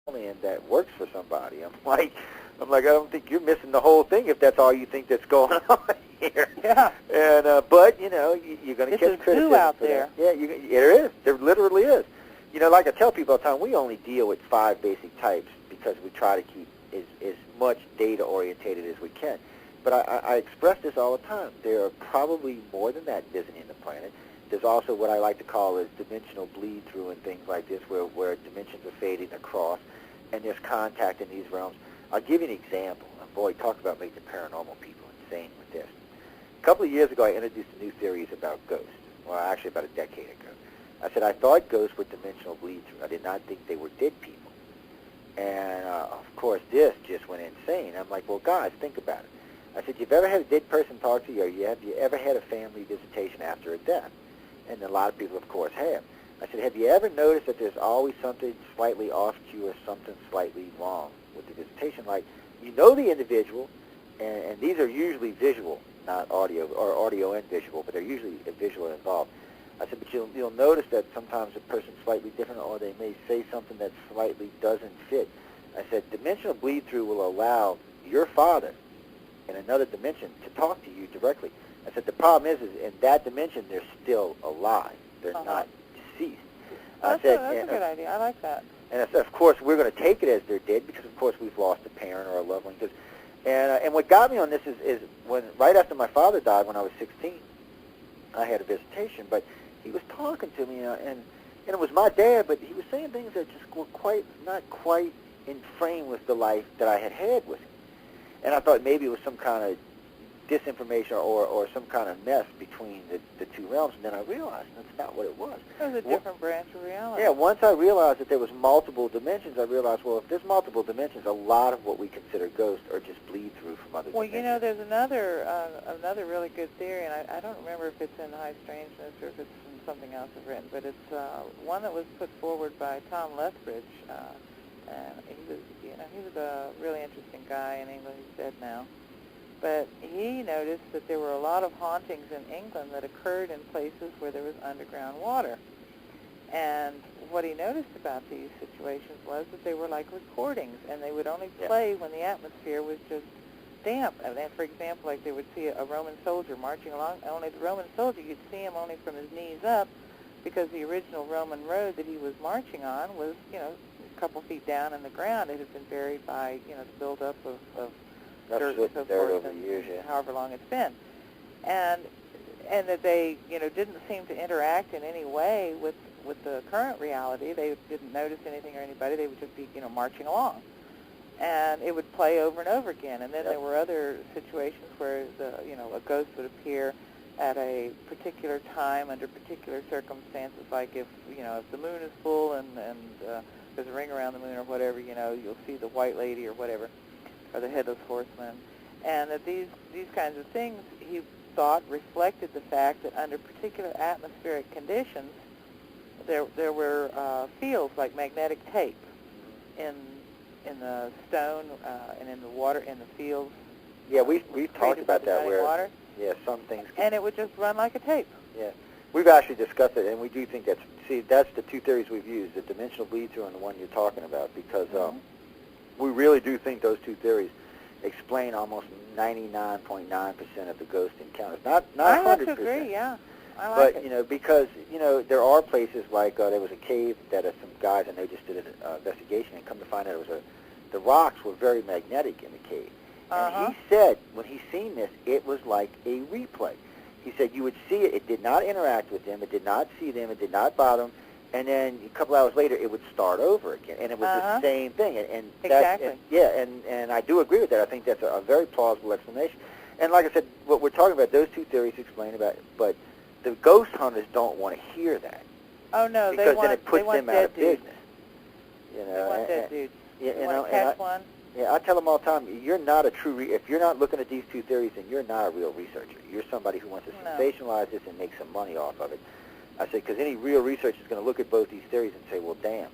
alien that works for somebody. I'm like, I don't think you're missing the whole thing if that's all you think that's going on here. Yeah. And but you're going to catch criticism zoo out for there. that. Yeah, there is. There literally is. Like I tell people all the time, we only deal with 5 basic types because we try to keep as much data orientated as we can. But I express this all the time. There are probably more than that visiting the planet. There's also what I like to call is dimensional bleed-through and things like this where dimensions are fading across, and there's contact in these realms. I'll give you an example. Boy, talk about making paranormal people insane with this. A couple of years ago, I introduced new theories about ghosts. Well, actually about a decade ago. I said I thought ghosts were dimensional bleed-through. I did not think they were dead people. And, of course, this just went insane. I'm like, well, guys, think about it. I said, you've ever had a dead person talk to you, or have you ever had a family visitation after a death? And a lot of people, of course, have. I said, have you ever noticed that there's always something slightly off cue or something slightly wrong with the visitation? Like, you know the individual, and these are usually visual, not audio, or audio and visual, but they're usually visual involved. I said, but you'll notice that sometimes a person's slightly different, or they may say something that slightly doesn't fit. I said, dimensional bleed-through will allow your father in another dimension to talk to you directly. I said, the problem is in that dimension, they're still alive. They're not deceased. That's a good idea. I like that. And I said, of course, we're going to take it as they're dead because, of course, we've lost a parent or a loved one. And what got me on this is when right after my father died when I was 16, I had a visitation, but he was talking to me, and it was my dad, but he was saying things that just were not quite in frame with the life that I had with him. And I thought maybe it was some kind of disinformation or some kind of mess between the two realms, and then I realized that's not what it was. It was a different branch of reality. Yeah, once I realized that there was multiple dimensions, I realized, well, if there's multiple dimensions, a lot of what we consider ghosts are just bleed-through from other dimensions. Well, there's another really good theory, and I don't remember if it's in High Strangeness or if it's in something else I've written, but it's one that was put forward by Tom Lethbridge, and he was a really interesting guy in England. He's dead now. But he noticed that there were a lot of hauntings in England that occurred in places where there was underground water. And what he noticed about these situations was that they were like recordings, and they would only play when the atmosphere was just damp. And for example, like they would see a Roman soldier marching along, only the Roman soldier, you'd see him only from his knees up, because the original Roman road that he was marching on was, a couple feet down in the ground. It had been buried by, the buildup of dirt and so forth, and however long it's been, and that they didn't seem to interact in any way with the current reality. They didn't notice anything or anybody. They would just be marching along, and it would play over and over again. And then there were other situations where a ghost would appear at a particular time under particular circumstances, like if the moon is full and there's a ring around the moon or whatever, you'll see the white lady or whatever, or the headless horseman, and that these kinds of things, he thought, reflected the fact that under particular atmospheric conditions, there were fields like magnetic tape in the stone and in the water in the fields. Yeah, we've talked about that where water. Yeah, some things. And it would just run like a tape. Yeah, we've actually discussed it, and we do think that's the two theories we've used: the dimensional bleed-through and the one you're talking about, because. We really do think those two theories explain almost 99.9% of the ghost encounters. Not 100%. I have to agree, yeah. I like it. But, because, there are places like there was a cave that some guys I know just did an investigation, and come to find out the rocks were very magnetic in the cave. And he said, when he seen this, it was like a replay. He said you would see it. It did not interact with them. It did not see them. It did not bother them. And then a couple hours later, it would start over again, and it was the same thing. And exactly. And I do agree with that. I think that's a very plausible explanation. And like I said, what we're talking about, those two theories explain about it, but the ghost hunters don't want to hear that. Oh no, because then it puts them out of business. They want dead dudes. You want to catch one. Yeah, I tell them all the time, you're not a true. If you're not looking at these two theories, then you're not a real researcher. You're somebody who wants to sensationalize this and make some money off of it. I say, because any real researcher is going to look at both these theories and say, well, damn,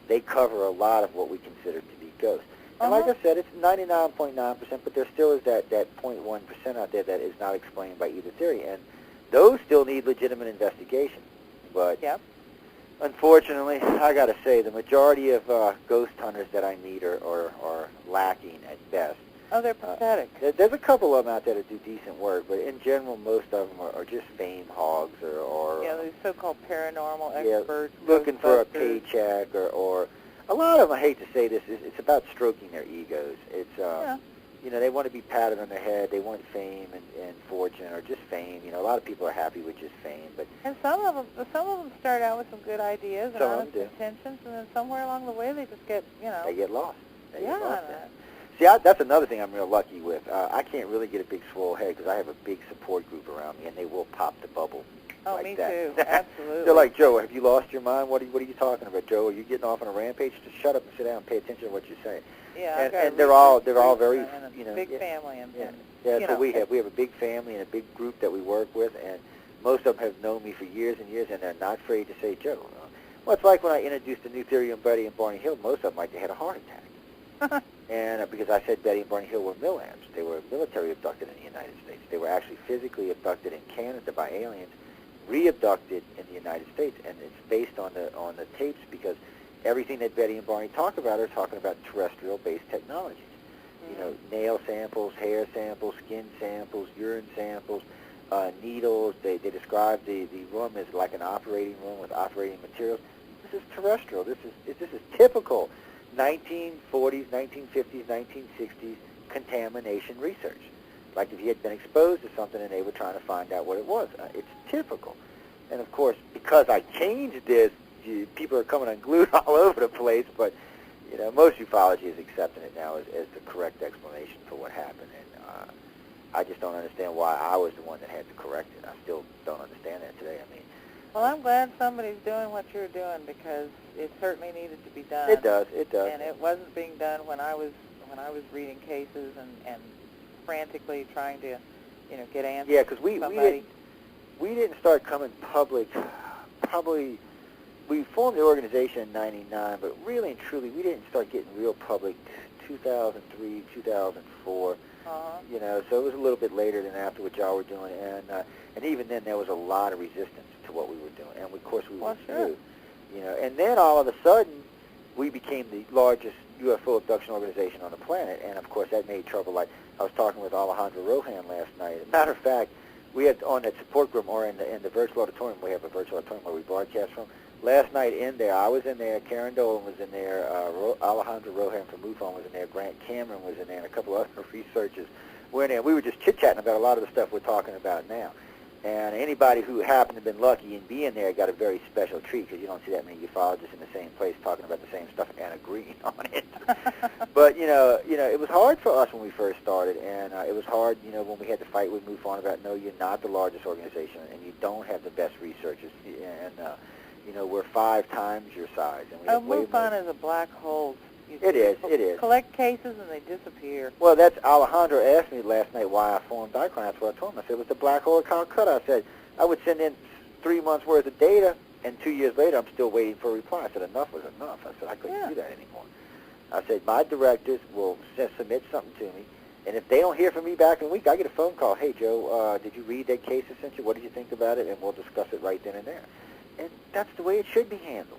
they cover a lot of what we consider to be ghosts. And like I said, it's 99.9%, but there still is that 0.1% out there that is not explained by either theory. And those still need legitimate investigation. But Unfortunately, I got to say, the majority of ghost hunters that I meet are lacking at best. Oh, they're pathetic. There's a couple of them out there that do decent work, but in general, most of them are just fame hogs or Yeah, these so-called paranormal experts. Looking for a Ghostbusters. paycheck or a lot of them. I hate to say this, it's about stroking their egos. It's you know, they want to be patted on the head. They want fame and fortune, or just fame. You know, a lot of people are happy with just fame, but And some of them start out with some good ideas and Some of honest them do. intentions, and then somewhere along the way they just get, they get lost. They get lost yeah. there. See, that's another thing I'm real lucky with. I can't really get a big swole head because I have a big support group around me, and they will pop the bubble. Oh, like me that. too. Absolutely. They're like, Joe, have you lost your mind? What are you talking about, Joe? Are you getting off on a rampage? Just shut up and sit down and pay attention to what you're saying. Yeah, I've got and a they're all research very, group and a you know, big family and that's you what know, we have. We have a big family and a big group that we work with, and most of them have known me for years and years, and they're not afraid to say, Joe. Well, it's like when I introduced the new theory on Betty and Barney Hill. Most of them, like, they had a heart attack. And because I said Betty and Barney Hill were MILAMs. They were military abducted in the United States. They were actually physically abducted in Canada by aliens, re-abducted in the United States, and it's based on the tapes because everything that Betty and Barney talk about are talking about terrestrial-based technologies. You know, nail samples, hair samples, skin samples, urine samples, needles. They describe the room as like an operating room with operating materials. This is terrestrial. This is typical 1940s, 1950s, 1960s contamination research. Like if you had been exposed to something and they were trying to find out what it was. It's typical. And of course, because I changed this, people are coming unglued all over the place, but you know, most ufology is accepting it now as the correct explanation for what happened, and I just don't understand why I was the one that had to correct it. I still don't understand that today. I mean, well, I'm glad somebody's doing what you're doing because it certainly needed to be done. It does. And it wasn't being done when I was reading cases and frantically trying to, you know, get answers. Yeah, because somebody. we didn't start coming public. Probably we formed the organization in '99, but really and truly we didn't start getting real public 2003, 2004. You know, so it was a little bit later than after what y'all were doing, and even then there was a lot of resistance to what we were doing, and of course we were new. You know, and then all of a sudden we became the largest UFO abduction organization on the planet, and of course that made trouble. Like I was talking with Alejandro Rohan last night. As a matter of fact, we had on that support group or in the virtual auditorium. We have a virtual auditorium where we broadcast from. Last night in there, I was in there, Karen Dolan was in there, Alejandro Rohan from MUFON was in there, Grant Cameron was in there, and a couple other researchers were in there. We were just chit-chatting about a lot of the stuff we're talking about now. And anybody who happened to have been lucky in being there got a very special treat because you don't see that many ufologists in the same place talking about the same stuff and agreeing on it. But, you know, it was hard for us when we first started, and it was hard, you know, when we had to fight with MUFON about, no, you're not the largest organization, and you don't have the best researchers, and you know, we're 5 times your size. And we have way MUFON more. is a black hole. It is. Collect cases and they disappear. Well, that's Alejandro asked me last night why I formed Dicron. That's what I told him. I said it was the black hole of Calcutta. I said I would send in 3 months worth of data, and 2 years later I'm still waiting for a reply. I said enough was enough. I said I couldn't do that anymore. I said my directors will submit something to me, and if they don't hear from me back in a week, I get a phone call. Hey, Joe, did you read that case I sent you? What did you think about it? And we'll discuss it right then and there. And that's the way it should be handled.